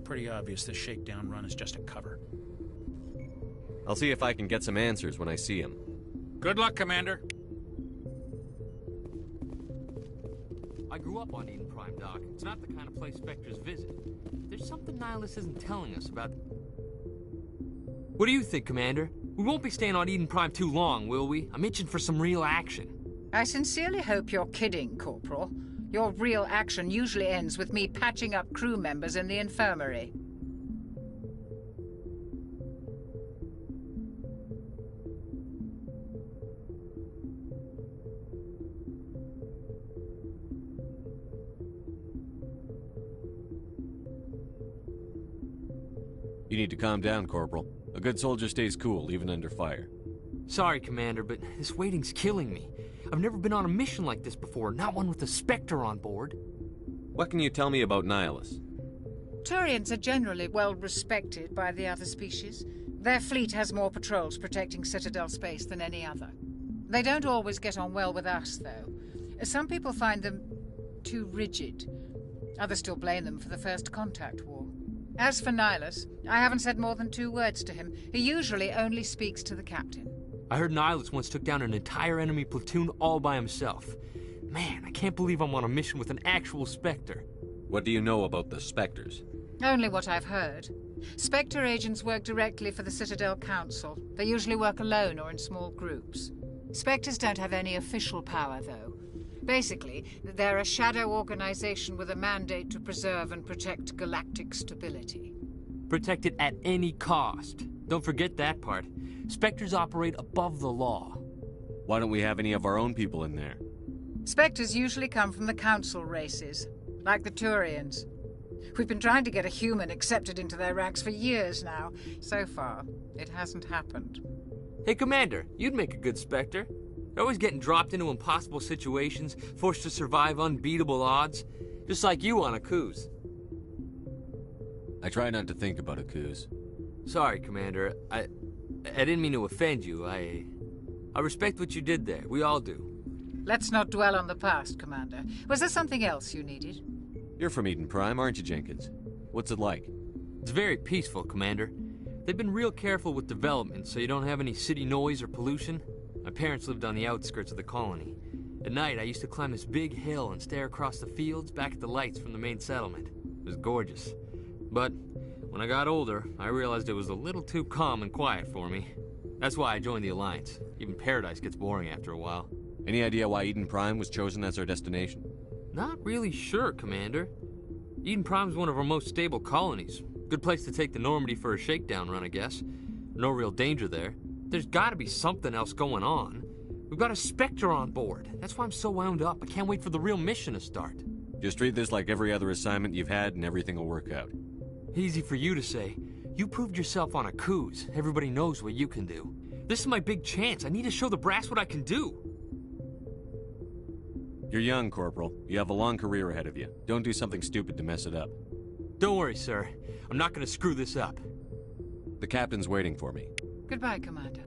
pretty obvious this shakedown run is just a cover. I'll see if I can get some answers when I see him. Good luck, Commander. I grew up on Eden Prime, Doc. It's not the kind of place Spectres visit. There's something Nihilus isn't telling us about... What do you think, Commander? We won't be staying on Eden Prime too long, will we? I'm itching for some real action. I sincerely hope you're kidding, Corporal. Your real action usually ends with me patching up crew members in the infirmary. You need to calm down, Corporal. A good soldier stays cool, even under fire. Sorry, Commander, but this waiting's killing me. I've never been on a mission like this before, not one with a Spectre on board. What can you tell me about Nihilus? Turians are generally well respected by the other species. Their fleet has more patrols protecting Citadel space than any other. They don't always get on well with us, though. Some people find them too rigid. Others still blame them for the First Contact War. As for Nihilus, I haven't said more than 2 words to him. He usually only speaks to the captain. I heard Nihilus once took down an entire enemy platoon all by himself. Man, I can't believe I'm on a mission with an actual Spectre. What do you know about the Spectres? Only what I've heard. Spectre agents work directly for the Citadel Council. They usually work alone or in small groups. Spectres don't have any official power, though. Basically, they're a shadow organization with a mandate to preserve and protect galactic stability. Protect it at any cost. Don't forget that part. Spectres operate above the law. Why don't we have any of our own people in there? Spectres usually come from the Council races, like the Turians. We've been trying to get a human accepted into their ranks for years now. So far, it hasn't happened. Hey, Commander, you'd make a good Spectre. They're always getting dropped into impossible situations, forced to survive unbeatable odds. Just like you on Akuz. I try not to think about Akuz. Sorry, Commander. I didn't mean to offend you. I respect what you did there. We all do. Let's not dwell on the past, Commander. Was there something else you needed? You're from Eden Prime, aren't you, Jenkins? What's it like? It's very peaceful, Commander. They've been real careful with development, so you don't have any city noise or pollution. My parents lived on the outskirts of the colony. At night, I used to climb this big hill and stare across the fields back at the lights from the main settlement. It was gorgeous. But when I got older, I realized it was a little too calm and quiet for me. That's why I joined the Alliance. Even Paradise gets boring after a while. Any idea why Eden Prime was chosen as our destination? Not really sure, Commander. Eden Prime's one of our most stable colonies. Good place to take the Normandy for a shakedown run, I guess. No real danger there. There's gotta be something else going on. We've got a Spectre on board. That's why I'm so wound up. I can't wait for the real mission to start. Just treat this like every other assignment you've had and everything will work out. Easy for you to say. You proved yourself on Akuz. Everybody knows what you can do. This is my big chance. I need to show the brass what I can do. You're young, Corporal. You have a long career ahead of you. Don't do something stupid to mess it up. Don't worry, sir. I'm not gonna screw this up. The captain's waiting for me. Goodbye, Commander.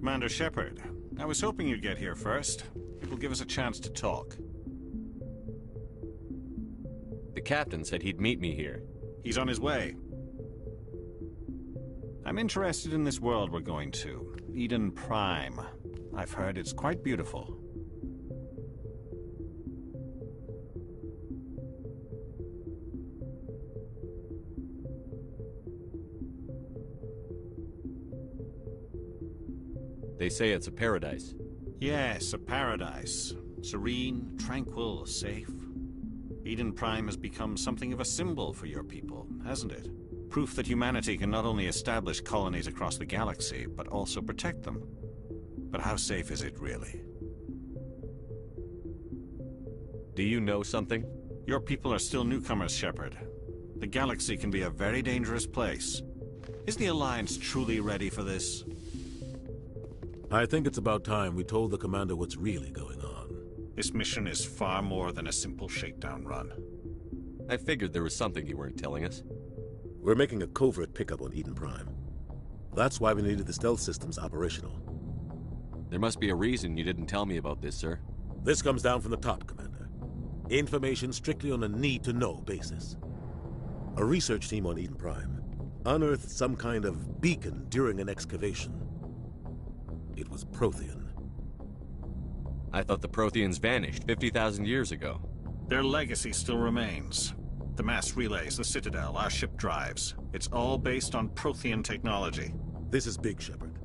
Commander Shepard. I was hoping you'd get here first. It will give us a chance to talk. The captain said he'd meet me here. He's on his way. I'm interested in this world we're going to, Eden Prime. I've heard it's quite beautiful. They say it's a paradise. Yes, a paradise. Serene, tranquil, safe. Eden Prime has become something of a symbol for your people, hasn't it? Proof that humanity can not only establish colonies across the galaxy, but also protect them. But how safe is it really? Do you know something? Your people are still newcomers, Shepard. The galaxy can be a very dangerous place. Is the Alliance truly ready for this? I think it's about time we told the commander what's really going on. This mission is far more than a simple shakedown run. I figured there was something you weren't telling us. We're making a covert pickup on Eden Prime. That's why we needed the stealth systems operational. There must be a reason you didn't tell me about this, sir. This comes down from the top, Commander. Information strictly on a need-to-know basis. A research team on Eden Prime unearthed some kind of beacon during an excavation. It was Prothean. I thought the Protheans vanished 50,000 years ago. Their legacy still remains. The mass relays, the Citadel, our ship drives. It's all based on Prothean technology. This is big, Shepard.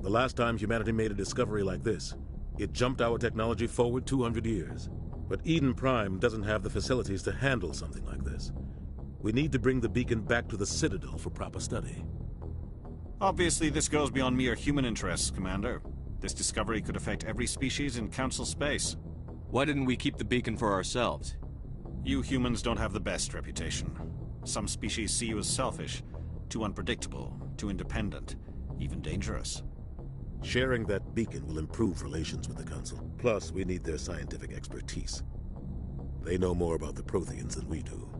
The last time humanity made a discovery like this, it jumped our technology forward 200 years. But Eden Prime doesn't have the facilities to handle something like this. We need to bring the beacon back to the Citadel for proper study. Obviously, this goes beyond mere human interests, Commander. This discovery could affect every species in Council space. Why didn't we keep the beacon for ourselves? You humans don't have the best reputation. Some species see you as selfish, too unpredictable, too independent, even dangerous. Sharing that beacon will improve relations with the Council. Plus, we need their scientific expertise. They know more about the Protheans than we do.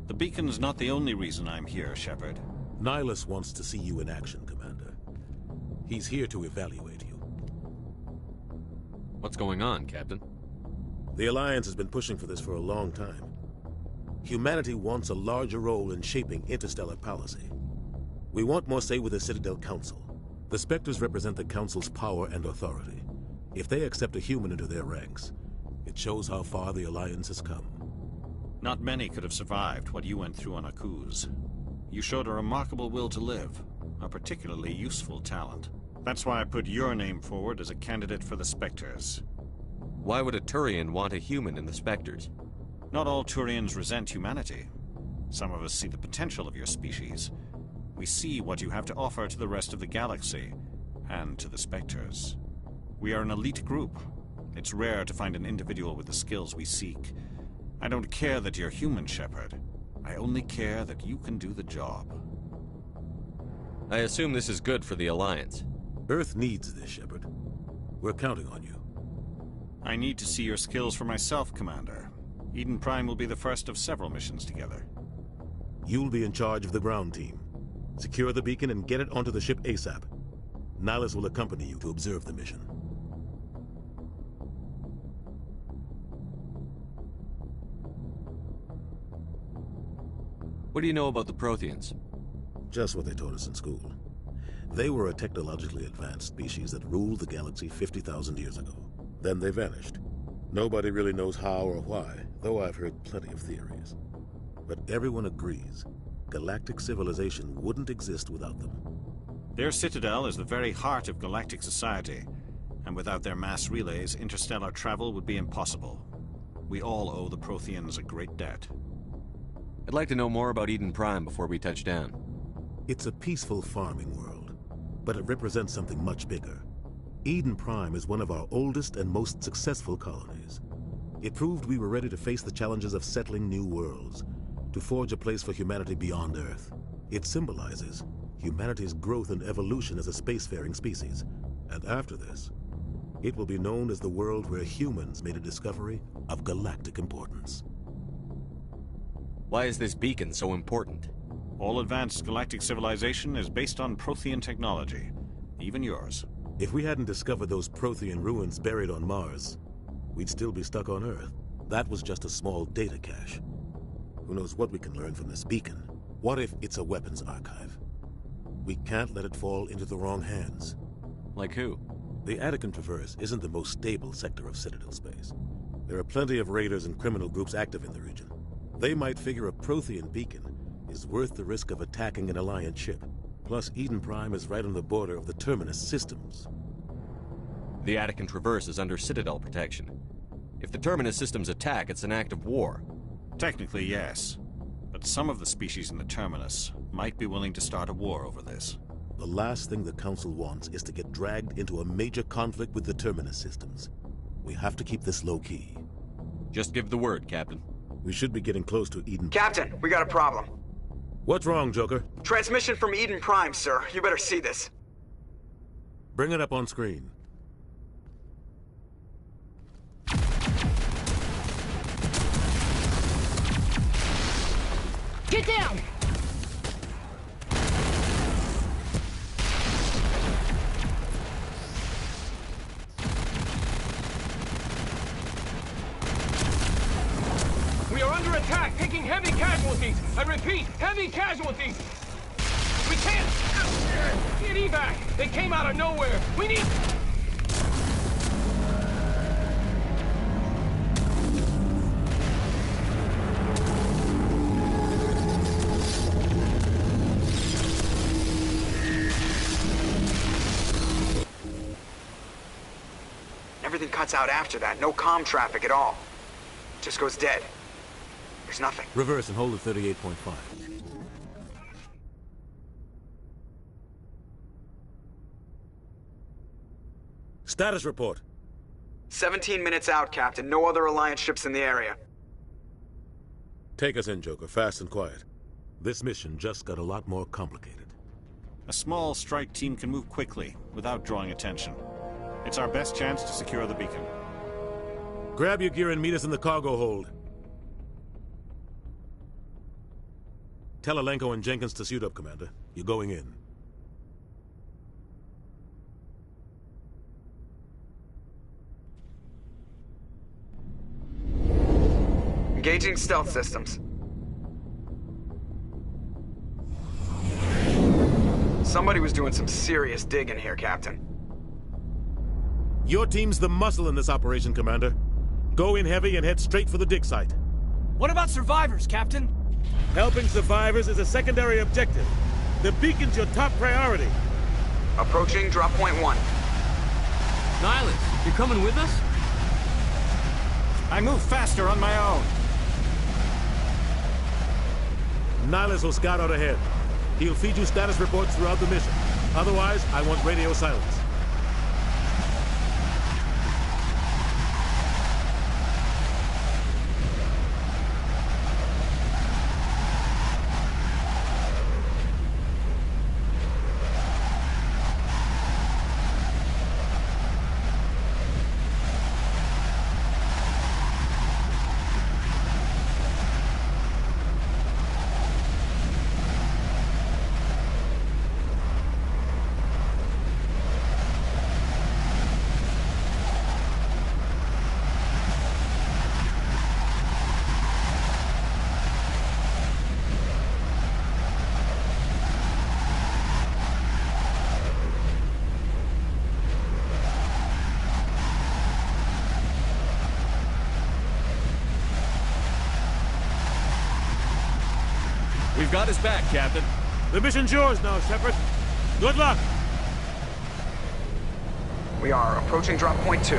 The beacon's not the only reason I'm here, Shepard. Nihilus wants to see you in action, Commander. He's here to evaluate you. What's going on, Captain? The Alliance has been pushing for this for a long time. Humanity wants a larger role in shaping interstellar policy. We want more say with the Citadel Council. The Spectres represent the Council's power and authority. If they accept a human into their ranks, it shows how far the Alliance has come. Not many could have survived what you went through on Akuz. You showed a remarkable will to live, a particularly useful talent. That's why I put your name forward as a candidate for the Spectres. Why would a Turian want a human in the Spectres? Not all Turians resent humanity. Some of us see the potential of your species. We see what you have to offer to the rest of the galaxy, and to the Spectres. We are an elite group. It's rare to find an individual with the skills we seek. I don't care that you're human, Shepard. I only care that you can do the job. I assume this is good for the Alliance. Earth needs this, Shepard. We're counting on you. I need to see your skills for myself, Commander. Eden Prime will be the first of several missions together. You'll be in charge of the ground team. Secure the beacon and get it onto the ship ASAP. Nihilus will accompany you to observe the mission. What do you know about the Protheans? Just what they taught us in school. They were a technologically advanced species that ruled the galaxy 50,000 years ago. Then they vanished. Nobody really knows how or why, though I've heard plenty of theories. But everyone agrees, galactic civilization wouldn't exist without them. Their citadel is the very heart of galactic society, and without their mass relays, interstellar travel would be impossible. We all owe the Protheans a great debt. I'd like to know more about Eden Prime before we touch down. It's a peaceful farming world, but it represents something much bigger. Eden Prime is one of our oldest and most successful colonies. It proved we were ready to face the challenges of settling new worlds, to forge a place for humanity beyond Earth. It symbolizes humanity's growth and evolution as a spacefaring species. And after this, it will be known as the world where humans made a discovery of galactic importance. Why is this beacon so important? All advanced galactic civilization is based on Prothean technology, even yours. If we hadn't discovered those Prothean ruins buried on Mars, we'd still be stuck on Earth. That was just a small data cache. Who knows what we can learn from this beacon? What if it's a weapons archive? We can't let it fall into the wrong hands. Like who? The Attican Traverse isn't the most stable sector of Citadel space. There are plenty of raiders and criminal groups active in the region. They might figure a Prothean beacon is worth the risk of attacking an Alliance ship. Plus, Eden Prime is right on the border of the Terminus systems. The Attican Traverse is under Citadel protection. If the Terminus systems attack, it's an act of war. Technically, yes. But some of the species in the Terminus might be willing to start a war over this. The last thing the Council wants is to get dragged into a major conflict with the Terminus systems. We have to keep this low-key. Just give the word, Captain. We should be getting close to Eden... Captain, we got a problem. What's wrong, Joker? Transmission from Eden Prime, sir. You better see this. Bring it up on screen. Get down! We are under attack, taking heavy casualties. I repeat, heavy casualties. We can't get evac. They came out of nowhere. We need... Everything cuts out after that. No comm traffic at all. Just goes dead. There's nothing. Reverse and hold at 38.5. Status report. 17 minutes out, Captain. No other Alliance ships in the area. Take us in, Joker. Fast and quiet. This mission just got a lot more complicated. A small strike team can move quickly, without drawing attention. It's our best chance to secure the beacon. Grab your gear and meet us in the cargo hold. Tell Alenko and Jenkins to suit up, Commander. You're going in. Engaging stealth systems. Somebody was doing some serious digging here, Captain. Your team's the muscle in this operation, Commander. Go in heavy and head straight for the dig site. What about survivors, Captain? Helping survivors is a secondary objective. The beacon's your top priority. Approaching drop point 1. Nihilus, you're coming with us? I move faster on my own. Nihilus will scout out ahead. He'll feed you status reports throughout the mission. Otherwise, I want radio silence. We've got his back, Captain. The mission's yours now, Shepard. Good luck! We are approaching drop point 2.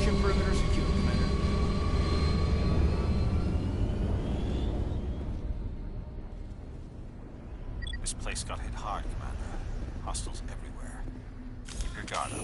Ship perimeter secure, Commander. This place got hit hard, Commander. Hostiles everywhere. Keep your guard up.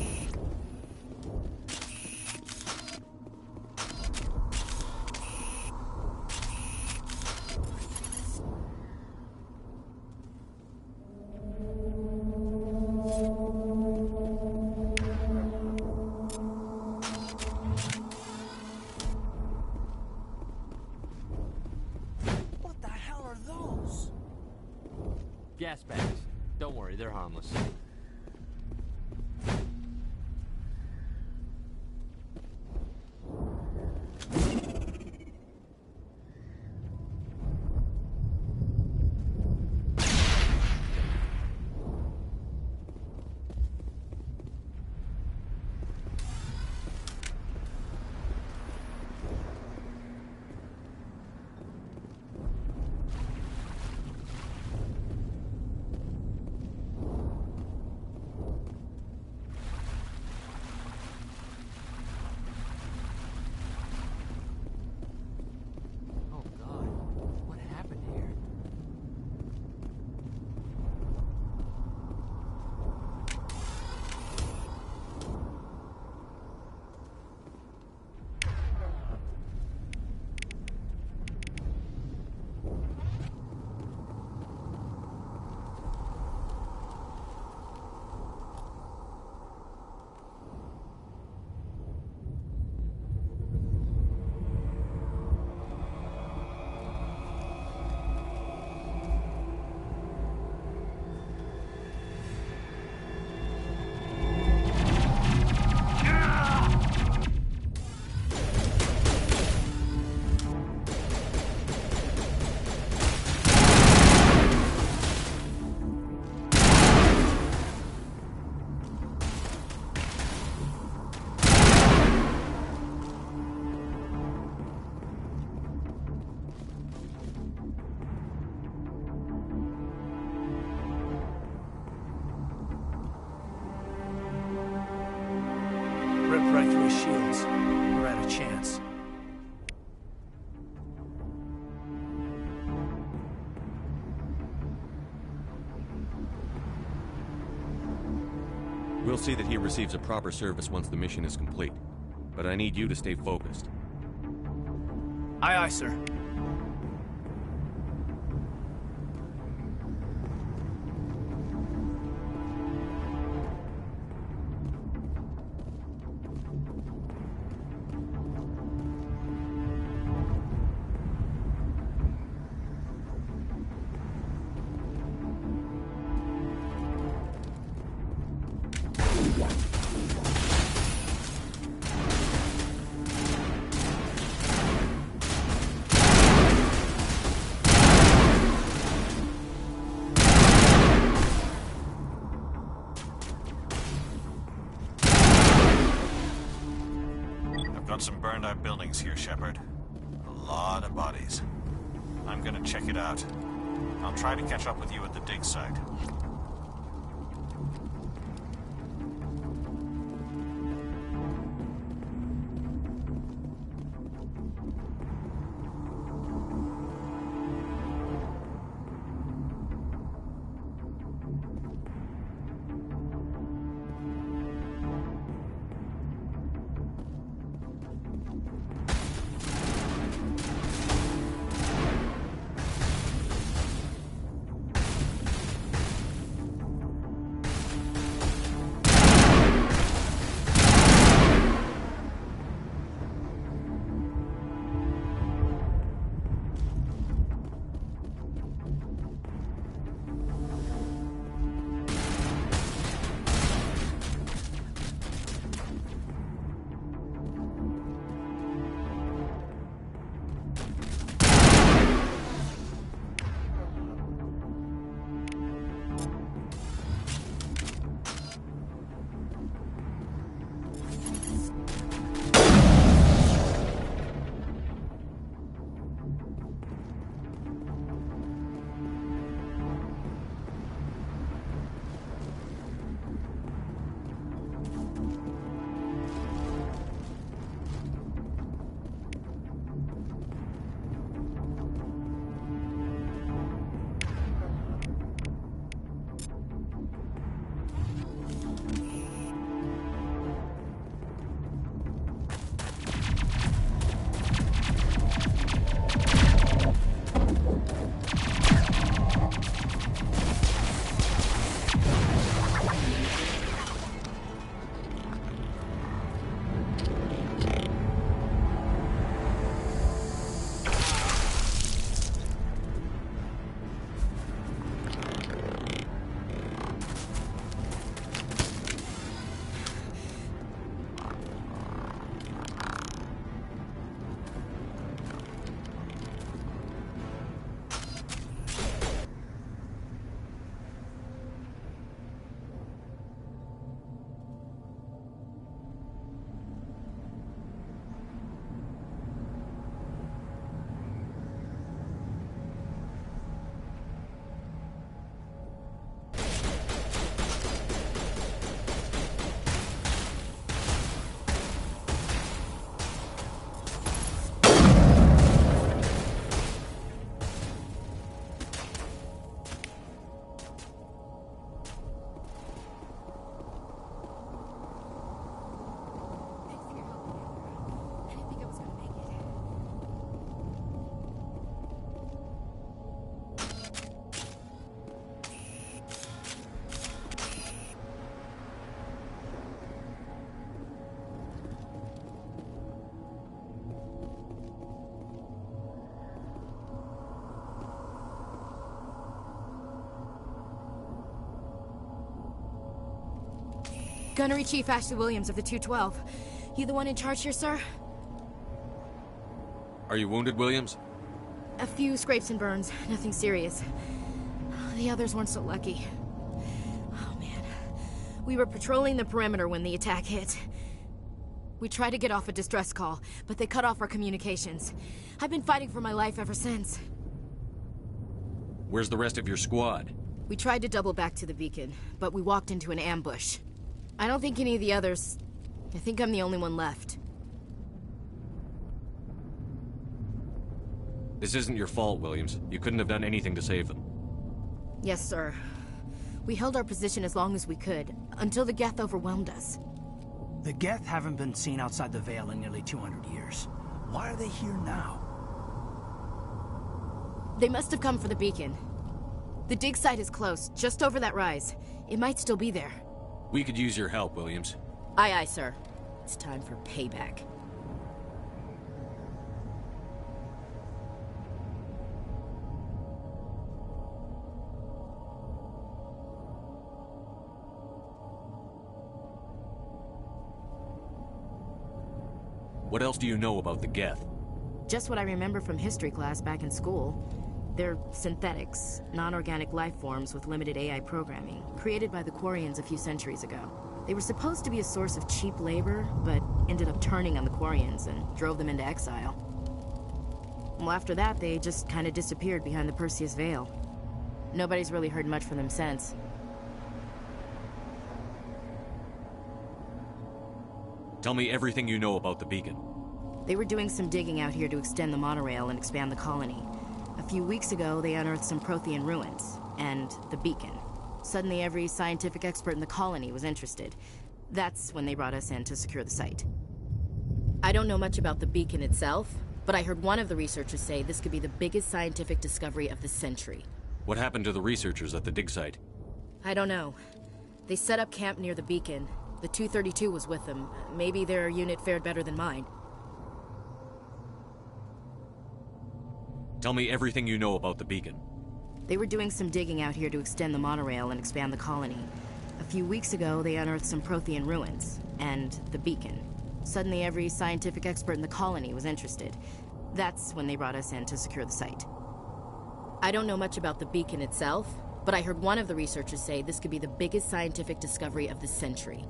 right through his shields. We're out of chance. We'll see that he receives a proper service once the mission is complete. But I need you to stay focused. Aye, aye, sir. Got some burned out buildings here, Shepard. A lot of bodies. I'm gonna check it out. I'll try to catch up with you at the dig site. Gunnery Chief Ashley Williams of the 212. You the one in charge here, sir? Are you wounded, Williams? A few scrapes and burns, nothing serious. The others weren't so lucky. Oh man. We were patrolling the perimeter when the attack hit. We tried to get off a distress call, but they cut off our communications. I've been fighting for my life ever since. Where's the rest of your squad? We tried to double back to the beacon, but we walked into an ambush. I don't think any of the others... I think I'm the only one left. This isn't your fault, Williams. You couldn't have done anything to save them. Yes, sir. We held our position as long as we could, until the Geth overwhelmed us. The Geth haven't been seen outside the Veil in nearly 200 years. Why are they here now? They must have come for the beacon. The dig site is close, just over that rise. It might still be there. We could use your help, Williams. Aye, aye, sir. It's time for payback. What else do you know about the Geth? Just what I remember from history class back in school. They're synthetics, non-organic life forms with limited AI programming, created by the Quarians a few centuries ago. They were supposed to be a source of cheap labor, but ended up turning on the Quarians and drove them into exile. Well, after that, they just kind of disappeared behind the Perseus Veil. Nobody's really heard much from them since. Tell me everything you know about the beacon. They were doing some digging out here to extend the monorail and expand the colony. A few weeks ago, they unearthed some Prothean ruins, and the beacon. Suddenly, every scientific expert in the colony was interested. That's when they brought us in to secure the site. I don't know much about the beacon itself, but I heard one of the researchers say this could be the biggest scientific discovery of the century. What happened to the researchers at the dig site? I don't know. They set up camp near the beacon. The 232 was with them. Maybe their unit fared better than mine. Tell me everything you know about the beacon. They were doing some digging out here to extend the monorail and expand the colony. A few weeks ago, they unearthed some Prothean ruins, and the beacon. Suddenly, every scientific expert in the colony was interested. That's when they brought us in to secure the site. I don't know much about the beacon itself, but I heard one of the researchers say this could be the biggest scientific discovery of the century.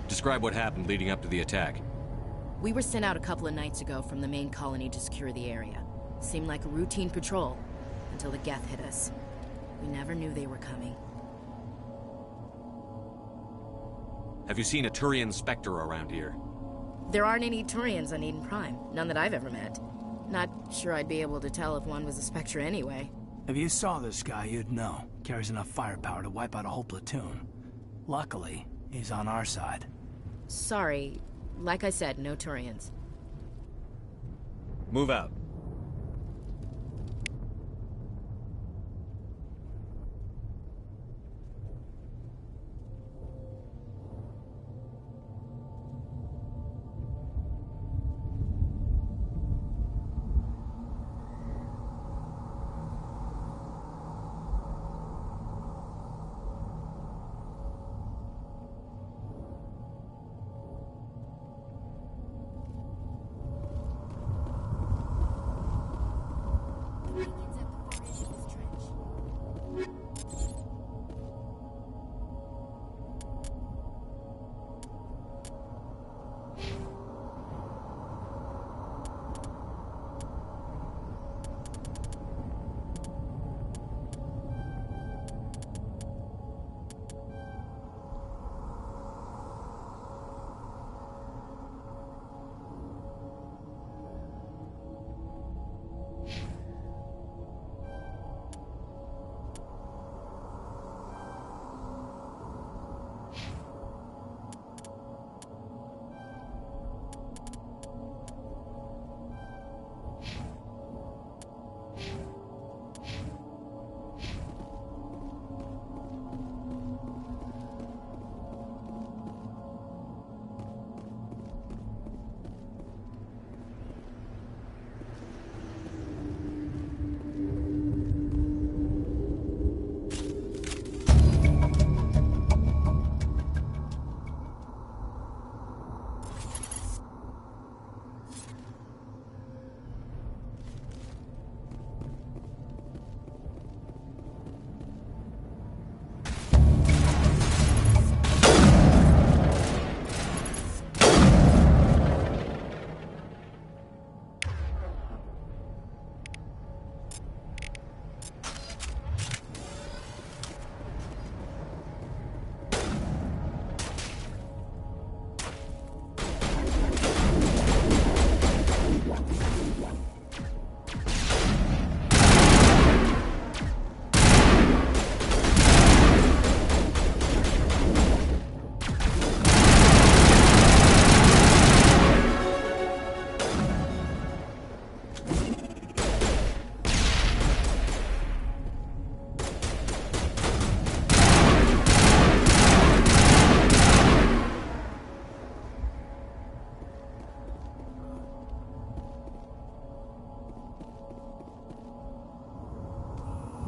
Describe what happened leading up to the attack. We were sent out a couple of nights ago from the main colony to secure the area. Seemed like a routine patrol, until the Geth hit us. We never knew they were coming. Have you seen a Turian Spectre around here? There aren't any Turians on Eden Prime, none that I've ever met. Not sure I'd be able to tell if one was a Spectre anyway. If you saw this guy, you'd know. Carries enough firepower to wipe out a whole platoon. Luckily, he's on our side. Sorry. Like I said, no Turians. Move out.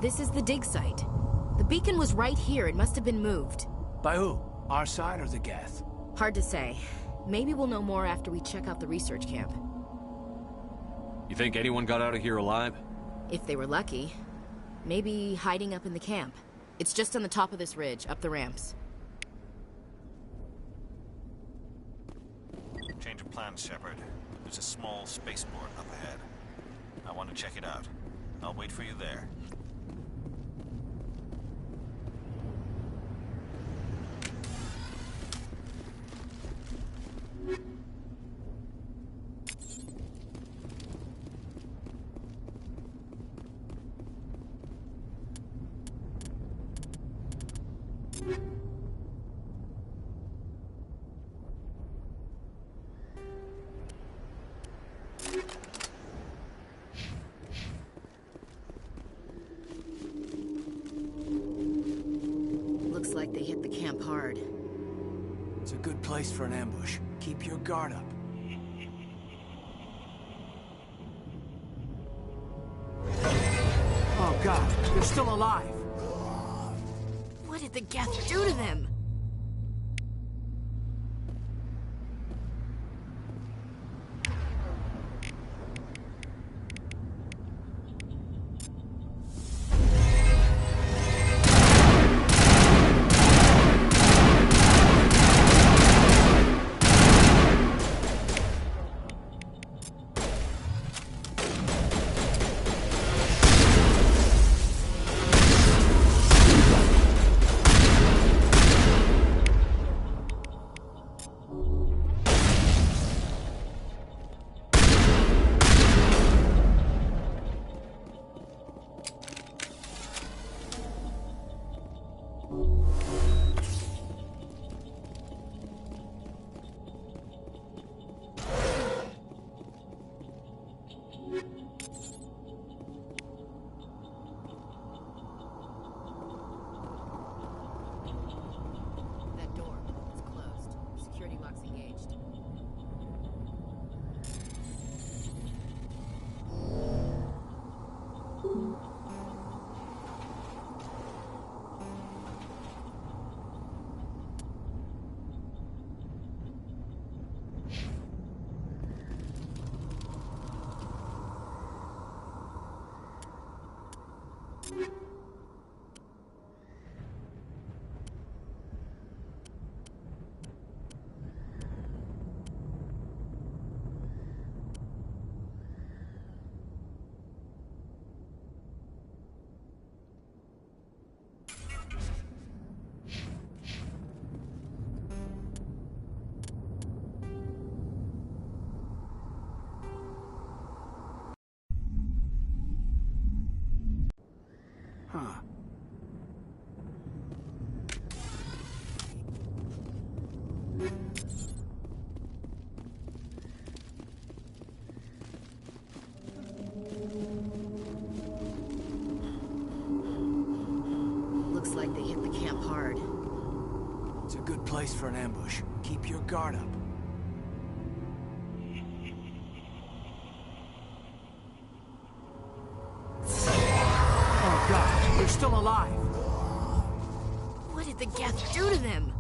This is the dig site. The beacon was right here. It must have been moved. By who? Our side or the Geth? Hard to say. Maybe we'll know more after we check out the research camp. You think anyone got out of here alive? If they were lucky. Maybe hiding up in the camp. It's just on the top of this ridge, up the ramps. Change of plans, Shepard. There's a small spaceport up ahead. I want to check it out. I'll wait for you there. Looks like they hit the camp hard. It's a good place for an ambush. Keep your guard up. Oh god, they're still alive! What did the Geth do to them? That door, it's closed. Security lock's engaged. Huh. Looks like they hit the camp hard. It's a good place for an ambush. Keep your guard up. Oh god, they're still alive! What did the Geth do to them?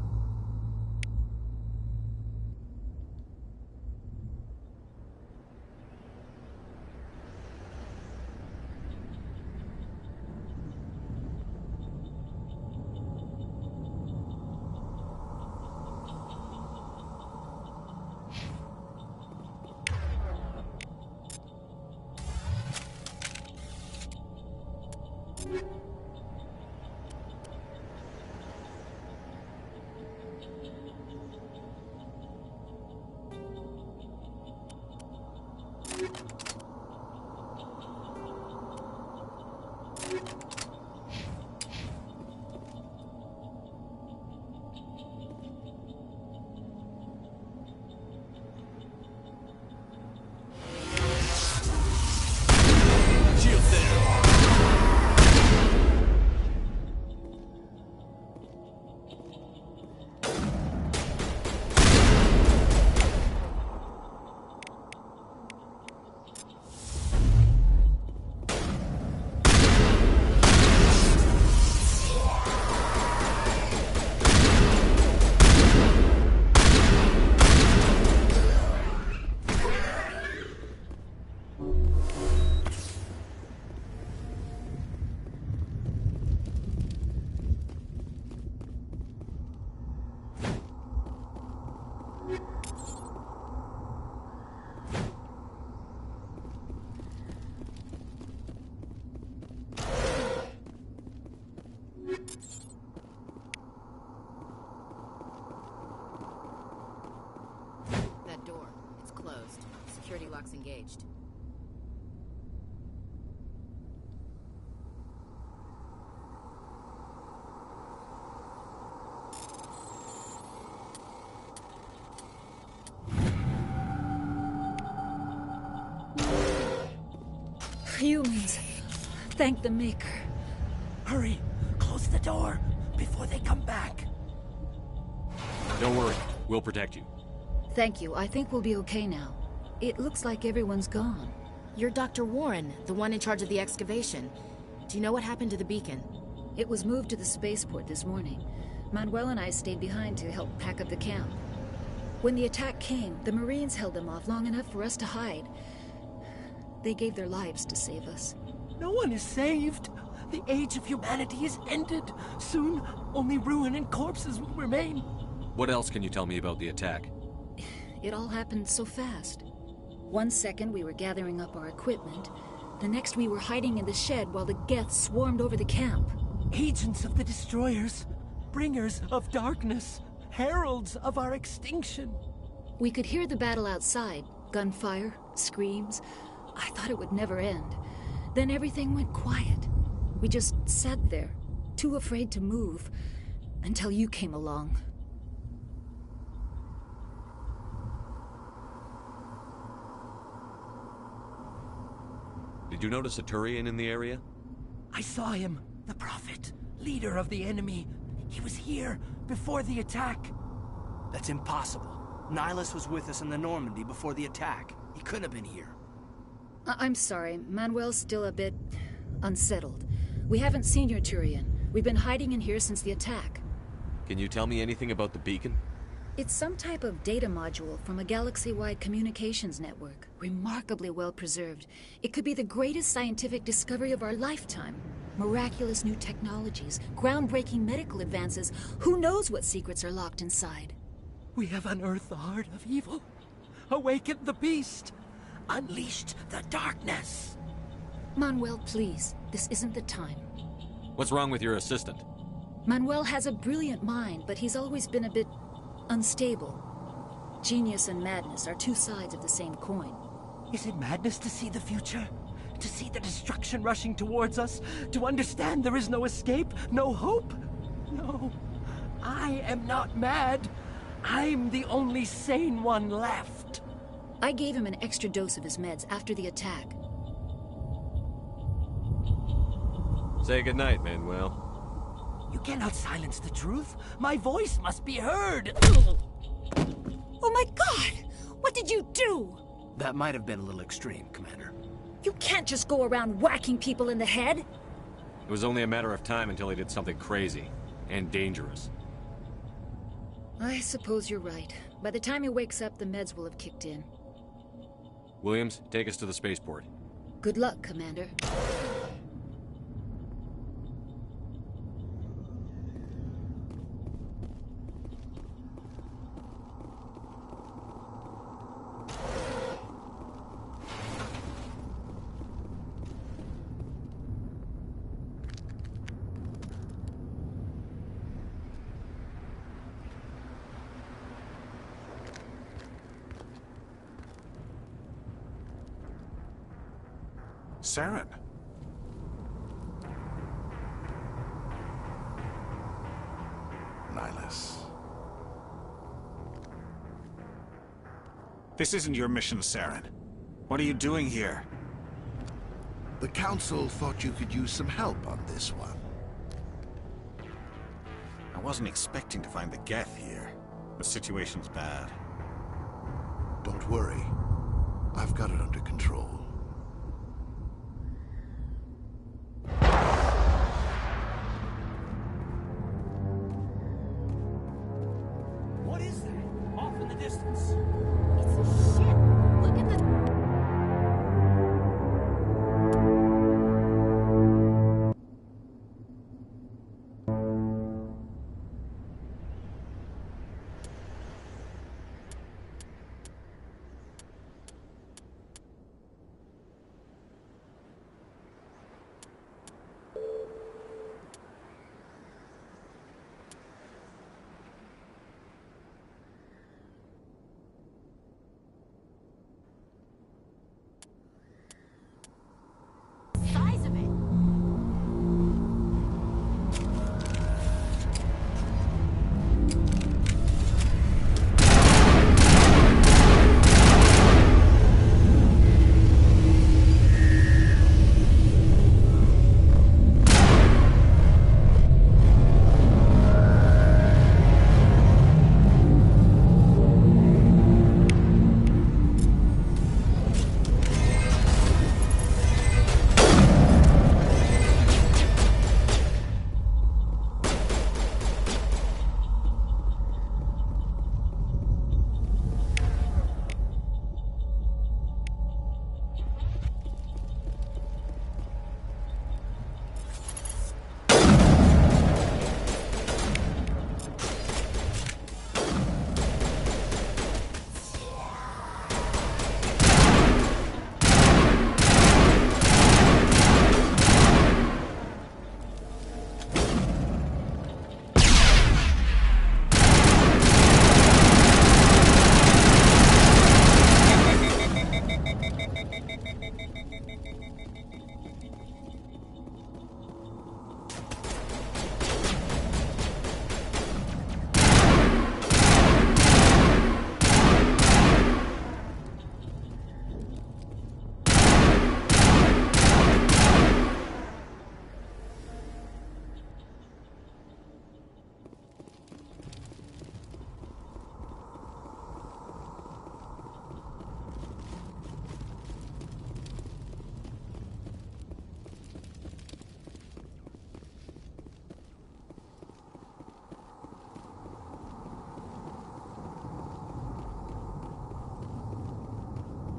security locks engaged. Humans. Thank the Maker. Hurry! Close the door before they come back. Don't worry. We'll protect you. Thank you. I think we'll be okay now. It looks like everyone's gone. You're Dr. Warren, the one in charge of the excavation. Do you know what happened to the beacon? It was moved to the spaceport this morning. Manuel and I stayed behind to help pack up the camp. When the attack came, the Marines held them off long enough for us to hide. They gave their lives to save us. No one is saved. The age of humanity is ended. Soon, only ruin and corpses will remain. What else can you tell me about the attack? It all happened so fast. 1 second we were gathering up our equipment. The next we were hiding in the shed while the Geth swarmed over the camp. Agents of the Destroyers. Bringers of darkness. Heralds of our extinction. We could hear the battle outside. Gunfire, screams. I thought it would never end. Then everything went quiet. We just sat there, too afraid to move, until you came along. Did you notice a Turian in the area? I saw him. The Prophet. Leader of the enemy. He was here before the attack. That's impossible. Nihilus was with us in the Normandy before the attack. He couldn't have been here. I'm sorry. Manuel's still a bit unsettled. We haven't seen your Turian. We've been hiding in here since the attack. Can you tell me anything about the beacon? It's some type of data module from a galaxy-wide communications network. Remarkably well preserved. It could be the greatest scientific discovery of our lifetime. Miraculous new technologies, groundbreaking medical advances. Who knows what secrets are locked inside? We have unearthed the heart of evil. Awakened the beast. Unleashed the darkness. Manuel, please. This isn't the time. What's wrong with your assistant? Manuel has a brilliant mind, but he's always been a bit unstable. Genius and madness are two sides of the same coin. Is it madness to see the future? To see the destruction rushing towards us? To understand there is no escape? No hope? No. I am not mad. I'm the only sane one left. I gave him an extra dose of his meds after the attack. Say goodnight, Manuel. You cannot silence the truth. My voice must be heard. Oh my God! What did you do? That might have been a little extreme, Commander. You can't just go around whacking people in the head. It was only a matter of time until he did something crazy and dangerous. I suppose you're right. By the time he wakes up, the meds will have kicked in. Williams, take us to the spaceport. Good luck, Commander. Saren. Nihilus. This isn't your mission, Saren. What are you doing here? The Council thought you could use some help on this one. I wasn't expecting to find the Geth here. The situation's bad. Don't worry. I've got it under control. What is that? Off in the distance. It's a ship. Look at the...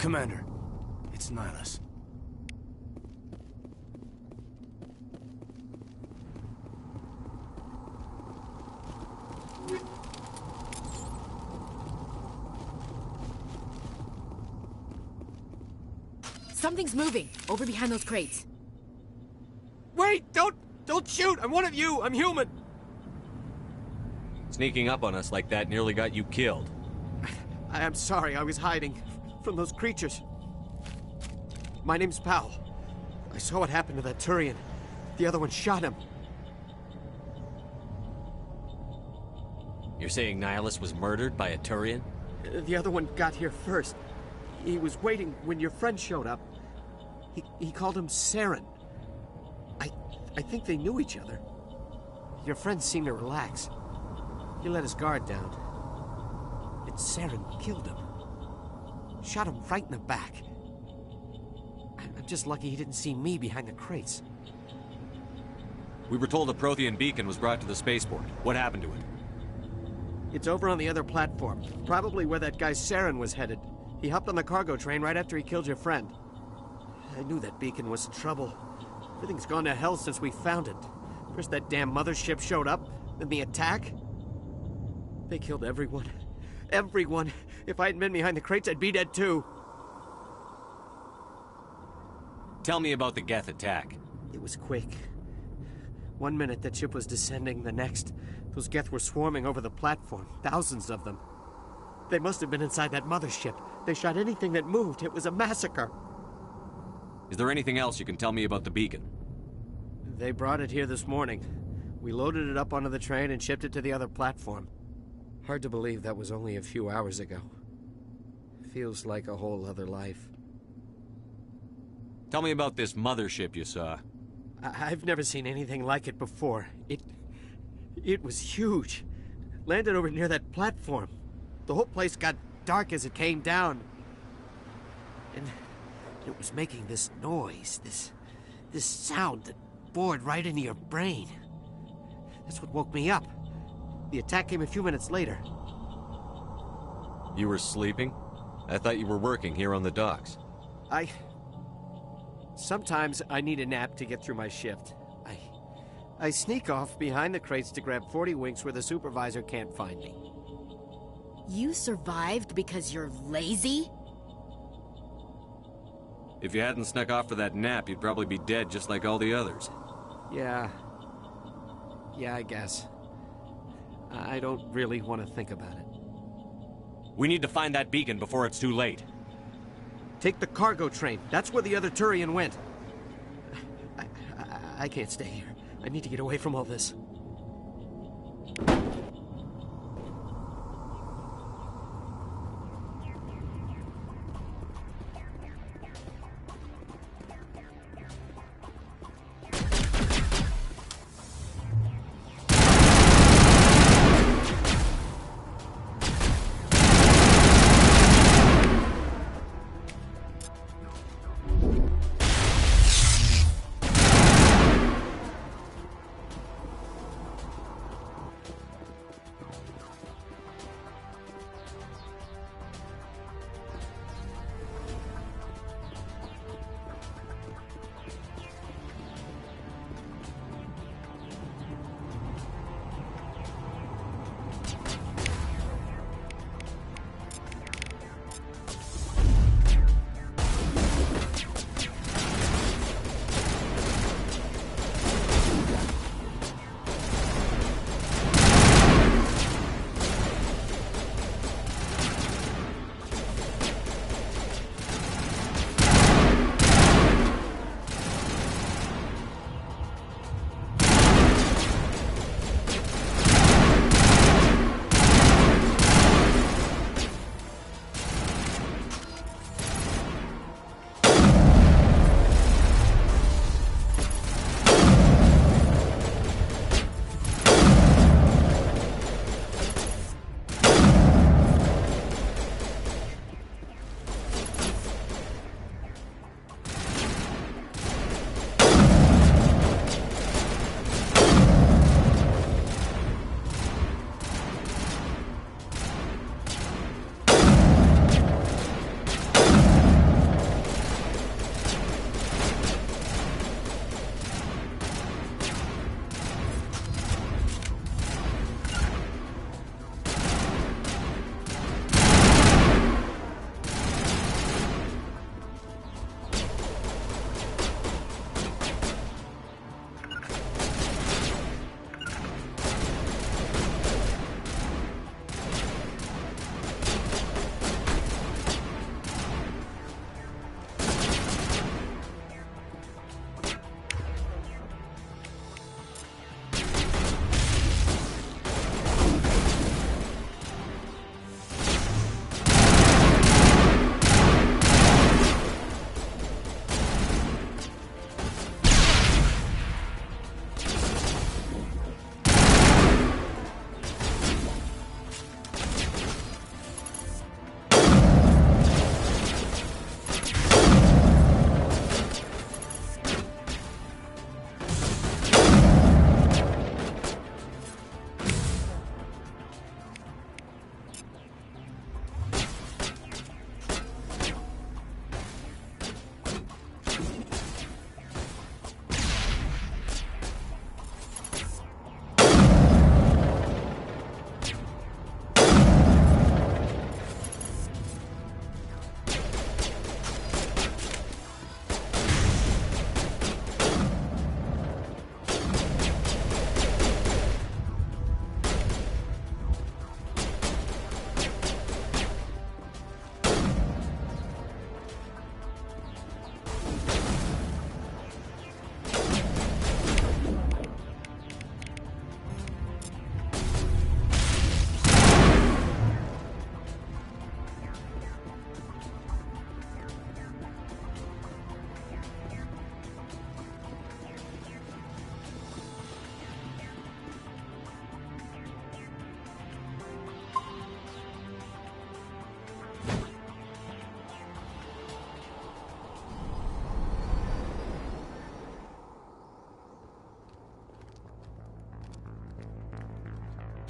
Commander, it's Nihilus. Something's moving, over behind those crates. Wait! Don't shoot! I'm one of you! I'm human! Sneaking up on us like that nearly got you killed. I'm sorry, I was hiding from those creatures. My name's Powell. I saw what happened to that Turian. The other one shot him. You're saying Nihilus was murdered by a Turian? The other one got here first. He was waiting when your friend showed up. He called him Saren. I think they knew each other. Your friend seemed to relax. He let his guard down. And Saren killed him. Shot him right in the back. I'm just lucky he didn't see me behind the crates. We were told a Prothean beacon was brought to the spaceport. What happened to it? It's over on the other platform. Probably where that guy Saren was headed. He hopped on the cargo train right after he killed your friend. I knew that beacon was in trouble. Everything's gone to hell since we found it. First that damn mothership showed up, then the attack. They killed everyone. Everyone. If I hadn't been behind the crates, I'd be dead too. Tell me about the Geth attack. It was quick. 1 minute that ship was descending, the next, those Geth were swarming over the platform. Thousands of them. They must have been inside that mothership. They shot anything that moved. It was a massacre. Is there anything else you can tell me about the beacon? They brought it here this morning. We loaded it up onto the train and shipped it to the other platform. Hard to believe that was only a few hours ago. Feels like a whole other life. Tell me about this mothership you saw. I've never seen anything like it before. It was huge. Landed over near that platform. The whole place got dark as it came down. And it was making this noise, this sound that bored right into your brain. That's what woke me up. The attack came a few minutes later. You were sleeping? I thought you were working here on the docks. Sometimes I need a nap to get through my shift. I sneak off behind the crates to grab 40 winks where the supervisor can't find me. You survived because you're lazy? If you hadn't snuck off for that nap, you'd probably be dead just like all the others. Yeah, I guess. I don't really want to think about it. We need to find that beacon before it's too late. Take the cargo train. That's where the other Turian went. I can't stay here. I need to get away from all this.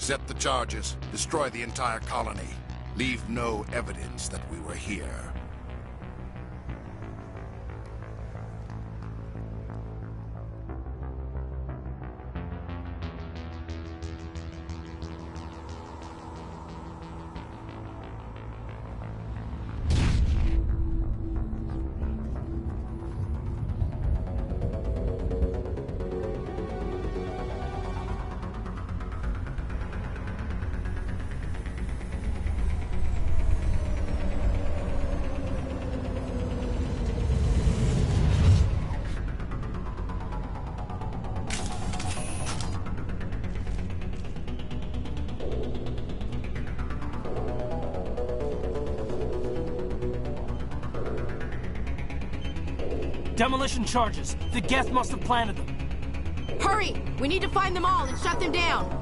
Set the charges. Destroy the entire colony. Leave no evidence that we were here. Demolition charges. The Geth must have planted them. Hurry! We need to find them all and shut them down!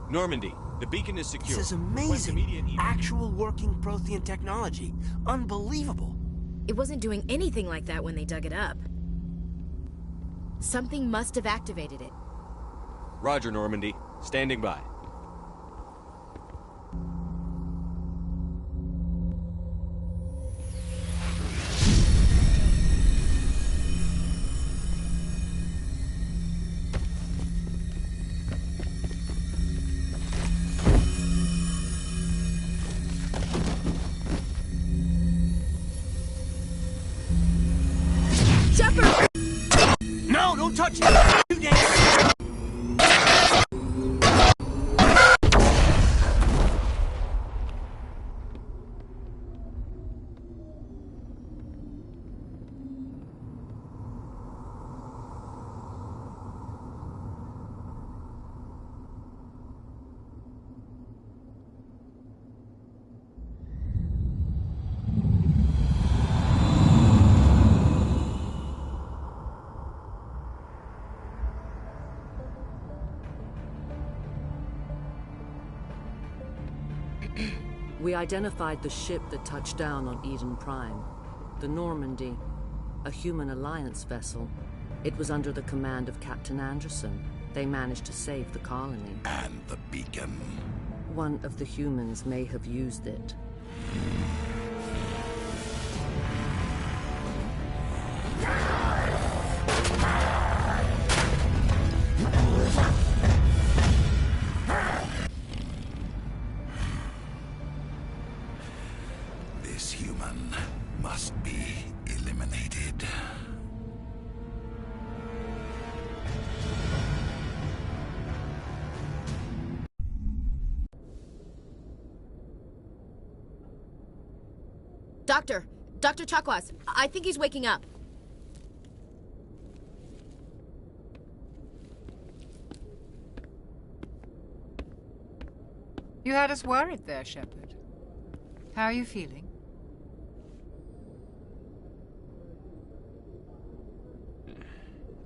Normandy, the beacon is secure. This is amazing. Actual working Prothean technology. Unbelievable. It wasn't doing anything like that when they dug it up. Something must have activated it. Roger, Normandy. Standing by. Shepard! No, don't touch it! Too dangerous! We identified the ship that touched down on Eden Prime. The Normandy, a human alliance vessel. It was under the command of Captain Anderson. They managed to save the colony. And the beacon. One of the humans may have used it. This human must be eliminated. Dr. Chakwas, I think he's waking up. You had us worried there, Shepard. How are you feeling?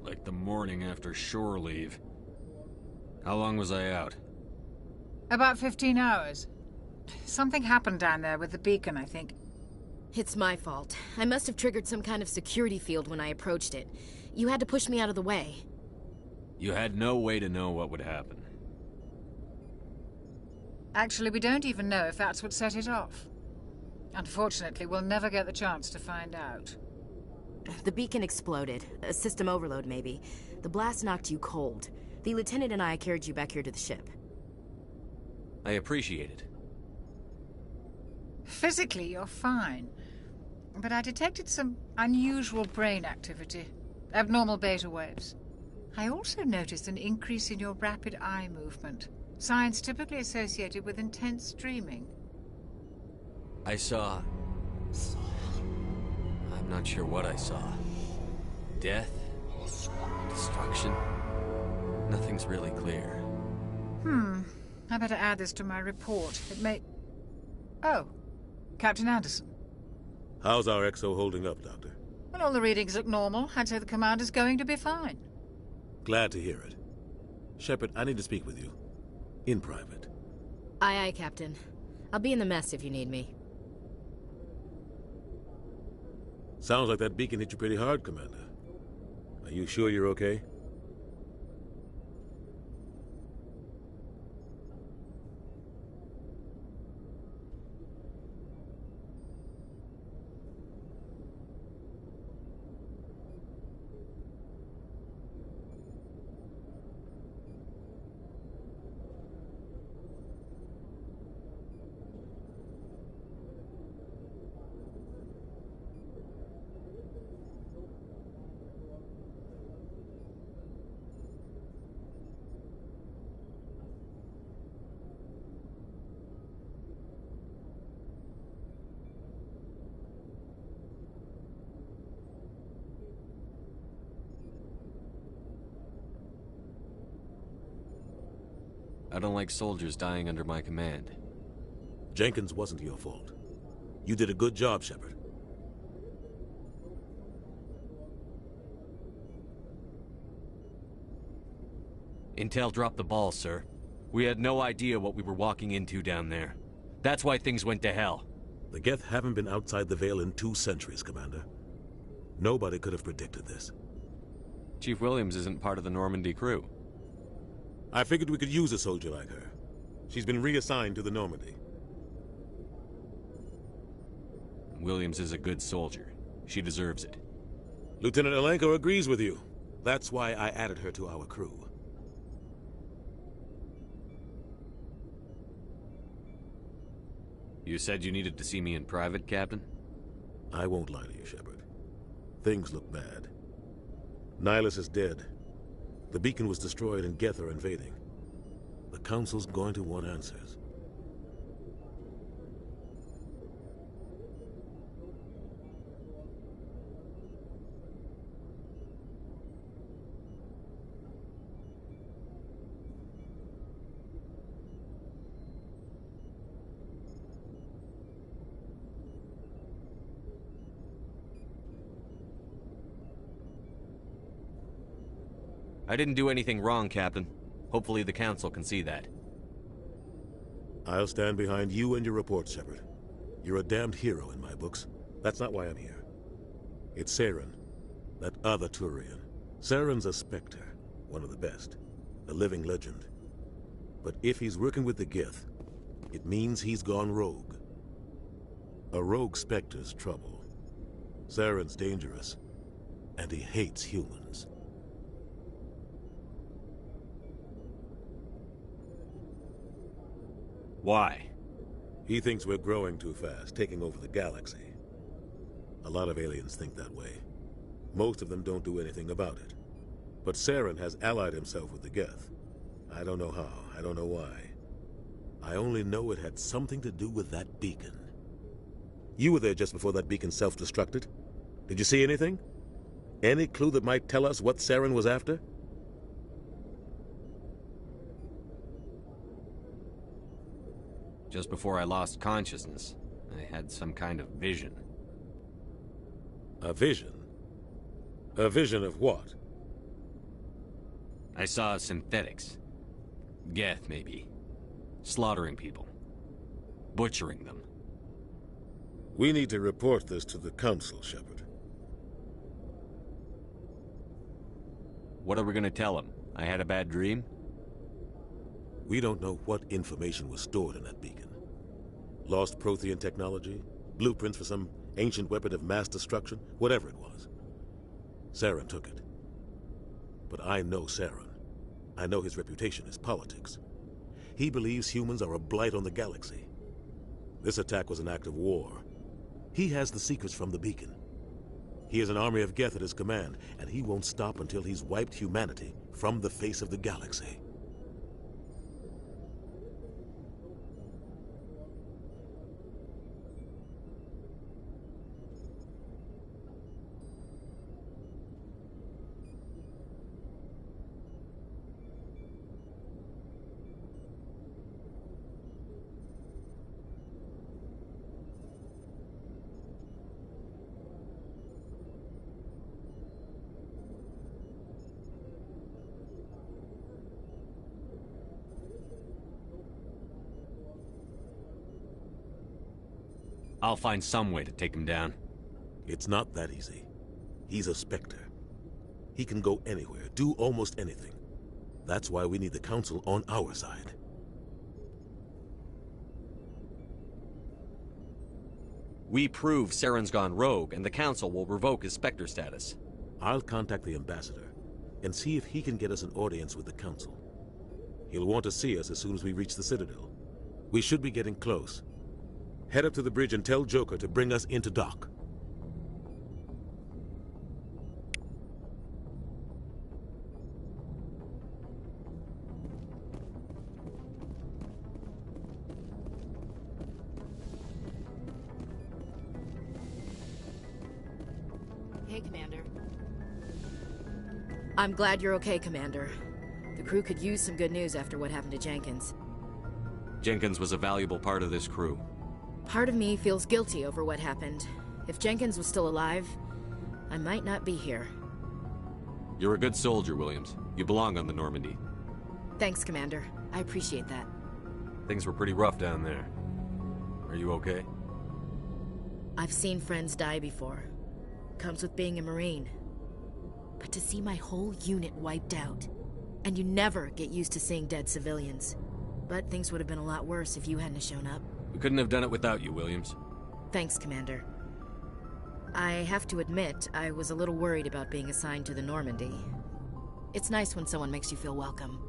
Like the morning after shore leave. How long was I out? About 15 hours. Something happened down there with the beacon, I think. It's my fault. I must have triggered some kind of security field when I approached it. You had to push me out of the way. You had no way to know what would happen. Actually, we don't even know if that's what set it off. Unfortunately, we'll never get the chance to find out. The beacon exploded. A system overload, maybe. The blast knocked you cold. The lieutenant and I carried you back here to the ship. I appreciate it. Physically, you're fine. But I detected some unusual brain activity. Abnormal beta waves. I also noticed an increase in your rapid eye movement. Signs typically associated with intense dreaming. I saw... I'm not sure what I saw. Death? Destruction? Nothing's really clear. I better add this to my report. It may... Oh. Captain Anderson. How's our XO holding up, Doctor? Well, all the readings look normal. I'd say the commander's going to be fine. Glad to hear it. Shepard, I need to speak with you. In private. Aye, aye, Captain. I'll be in the mess if you need me. Sounds like that beacon hit you pretty hard, Commander. Are you sure you're okay? I don't like soldiers dying under my command. Jenkins wasn't your fault. You did a good job, Shepard. Intel dropped the ball, sir. We had no idea what we were walking into down there. That's why things went to hell. The Geth haven't been outside the Veil in 2 centuries, Commander. Nobody could have predicted this. Chief Williams isn't part of the Normandy crew. I figured we could use a soldier like her. She's been reassigned to the Normandy. Williams is a good soldier. She deserves it. Lieutenant Alenko agrees with you. That's why I added her to our crew. You said you needed to see me in private, Captain? I won't lie to you, Shepard. Things look bad. Nihilus is dead. The beacon was destroyed and Geth are invading. The Council's going to want answers. I didn't do anything wrong, Captain. Hopefully the Council can see that. I'll stand behind you and your report, Shepard. You're a damned hero in my books. That's not why I'm here. It's Saren, that other Turian. Saren's a Spectre, one of the best, a living legend. But if he's working with the Geth, it means he's gone rogue. A rogue Spectre's trouble. Saren's dangerous, and he hates humans. Why? He thinks we're growing too fast, taking over the galaxy. A lot of aliens think that way. Most of them don't do anything about it. But Saren has allied himself with the Geth. I don't know how, I don't know why. I only know it had something to do with that beacon. You were there just before that beacon self-destructed. Did you see anything? Any clue that might tell us what Saren was after? Just before I lost consciousness, I had some kind of vision. A vision? A vision of what? I saw synthetics. Geth, maybe. Slaughtering people. Butchering them. We need to report this to the Council, Shepard. What are we gonna tell them? I had a bad dream? We don't know what information was stored in that beacon. Lost Prothean technology? Blueprints for some ancient weapon of mass destruction? Whatever it was. Saren took it. But I know Saren. I know his reputation is politics. He believes humans are a blight on the galaxy. This attack was an act of war. He has the secrets from the beacon. He has an army of Geth at his command, and he won't stop until he's wiped humanity from the face of the galaxy. I'll find some way to take him down. It's not that easy. He's a Spectre. He can go anywhere, do almost anything. That's why we need the Council on our side. We prove Saren's gone rogue, and the Council will revoke his Spectre status. I'll contact the Ambassador, and see if he can get us an audience with the Council. He'll want to see us as soon as we reach the Citadel. We should be getting close. Head up to the bridge and tell Joker to bring us into dock. Hey, Commander. I'm glad you're okay, Commander. The crew could use some good news after what happened to Jenkins. Jenkins was a valuable part of this crew. Part of me feels guilty over what happened. If Jenkins was still alive, I might not be here. You're a good soldier, Williams. You belong on the Normandy. Thanks, Commander. I appreciate that. Things were pretty rough down there. Are you okay? I've seen friends die before. Comes with being a Marine. But to see my whole unit wiped out, and you never get used to seeing dead civilians. But things would have been a lot worse if you hadn't shown up. We couldn't have done it without you, Williams. Thanks, Commander. I have to admit, I was a little worried about being assigned to the Normandy. It's nice when someone makes you feel welcome.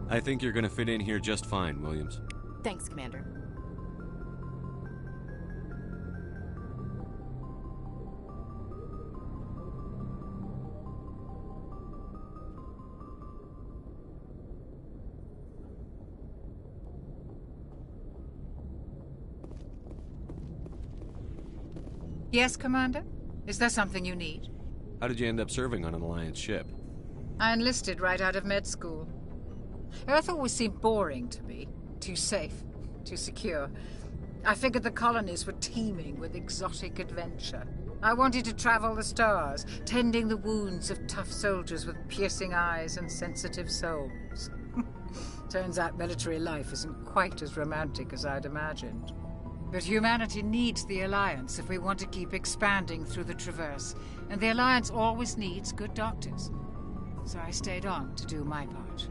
I think you're gonna fit in here just fine, Williams. Thanks, Commander. Yes, Commander? Is there something you need? How did you end up serving on an Alliance ship? I enlisted right out of med school. Earth always seemed boring to me. Too safe, too secure. I figured the colonies were teeming with exotic adventure. I wanted to travel the stars, tending the wounds of tough soldiers with piercing eyes and sensitive souls. Turns out military life isn't quite as romantic as I'd imagined. But humanity needs the Alliance if we want to keep expanding through the Traverse, and the Alliance always needs good doctors. So I stayed on to do my part.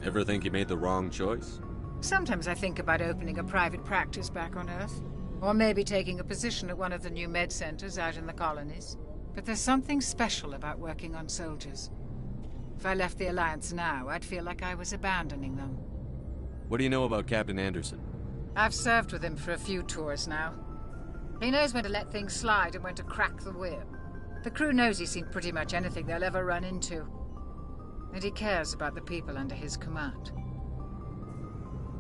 Ever think you made the wrong choice? Sometimes I think about opening a private practice back on Earth, or maybe taking a position at one of the new med centers out in the colonies. But there's something special about working on soldiers. If I left the Alliance now, I'd feel like I was abandoning them. What do you know about Captain Anderson? I've served with him for a few tours now. He knows when to let things slide and when to crack the whip. The crew knows he's seen pretty much anything they'll ever run into. And he cares about the people under his command.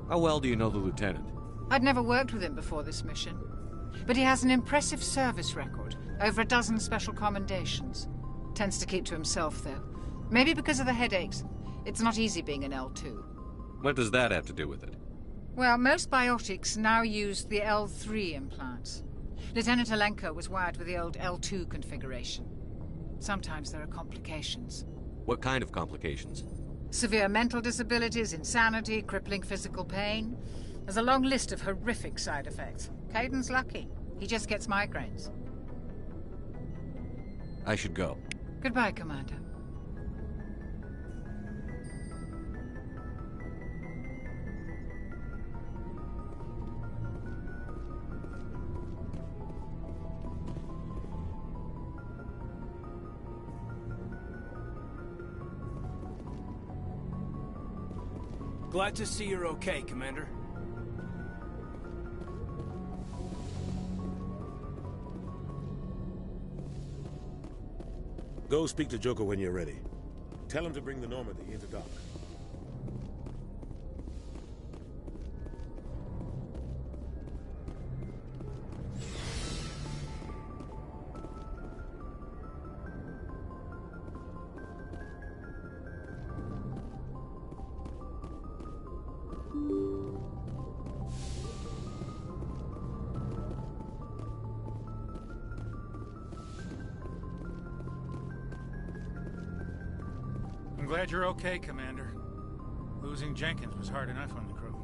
How well do you know the lieutenant? I'd never worked with him before this mission. But he has an impressive service record. Over a dozen special commendations. Tends to keep to himself, though. Maybe because of the headaches. It's not easy being an L2. What does that have to do with it? Well, most biotics now use the L3 implants. Lieutenant Alenko was wired with the old L2 configuration. Sometimes there are complications. What kind of complications? Severe mental disabilities, insanity, crippling physical pain. There's a long list of horrific side effects. Caden's lucky. He just gets migraines. I should go. Goodbye, Commander. Glad to see you're okay, Commander. Go speak to Joker when you're ready. Tell him to bring the Normandy into dock. I'm glad you're okay, Commander. Losing Jenkins was hard enough on the crew.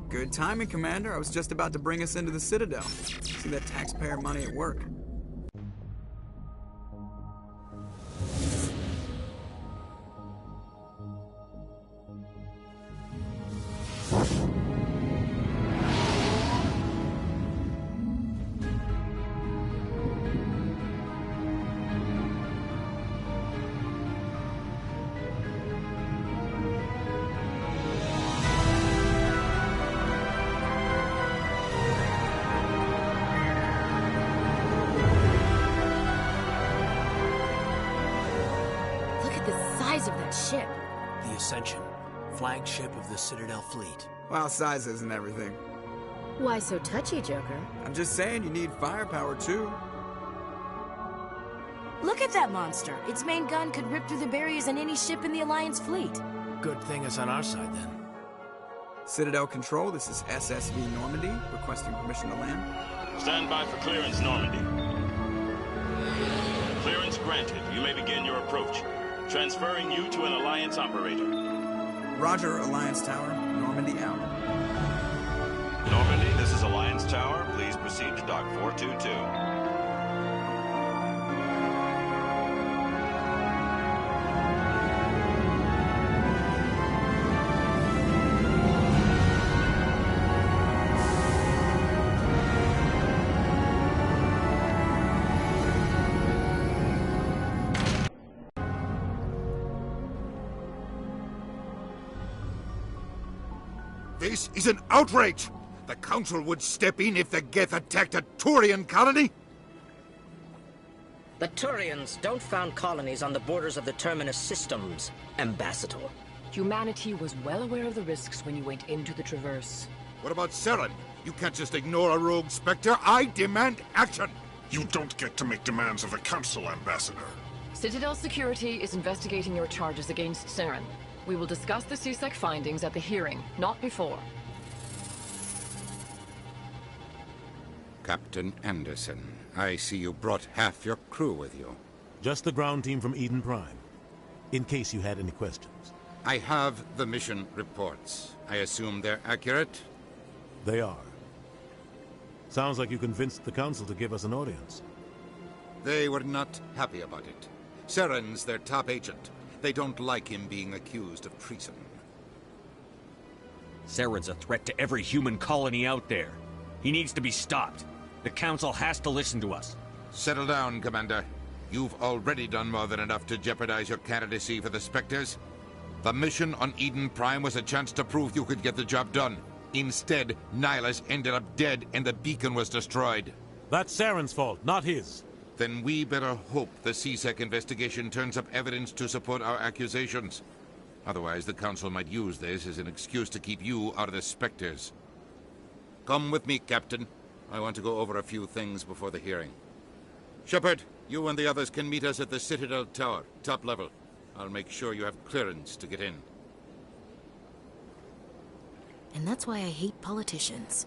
Good timing, Commander. I was just about to bring us into the Citadel. See that taxpayer money at work. size of that ship. The Ascension, flagship of the Citadel fleet. Well, size isn't everything. Why so touchy, Joker? I'm just saying you need firepower, too. Look at that monster. Its main gun could rip through the barriers in any ship in the Alliance fleet. Good thing it's on our side, then. Citadel Control, this is SSV Normandy, requesting permission to land. Stand by for clearance, Normandy. Clearance granted. You may begin your approach. Transferring you to an Alliance operator. Roger, Alliance Tower. Normandy out. Normandy, this is Alliance Tower. Please proceed to Dock 422. This is an outrage! The Council would step in if the Geth attacked a Turian colony? The Turians don't found colonies on the borders of the Terminus systems, Ambassador. Humanity was well aware of the risks when you went into the Traverse. What about Saren? You can't just ignore a rogue Spectre. I demand action! You don't get to make demands of the Council, Ambassador. Citadel Security is investigating your charges against Saren. We will discuss the CSEC findings at the hearing, not before. Captain Anderson, I see you brought half your crew with you. Just the ground team from Eden Prime, in case you had any questions. I have the mission reports. I assume they're accurate? They are. Sounds like you convinced the Council to give us an audience. They were not happy about it. Saren's their top agent. They don't like him being accused of treason. Saren's a threat to every human colony out there. He needs to be stopped. The Council has to listen to us. Settle down, Commander. You've already done more than enough to jeopardize your candidacy for the Spectres. The mission on Eden Prime was a chance to prove you could get the job done. Instead, Nihilus ended up dead and the beacon was destroyed. That's Saren's fault, not his. Then we better hope the CSEC investigation turns up evidence to support our accusations. Otherwise, the Council might use this as an excuse to keep you out of the Spectres. Come with me, Captain. I want to go over a few things before the hearing. Shepard, you and the others can meet us at the Citadel Tower, top level. I'll make sure you have clearance to get in. And that's why I hate politicians.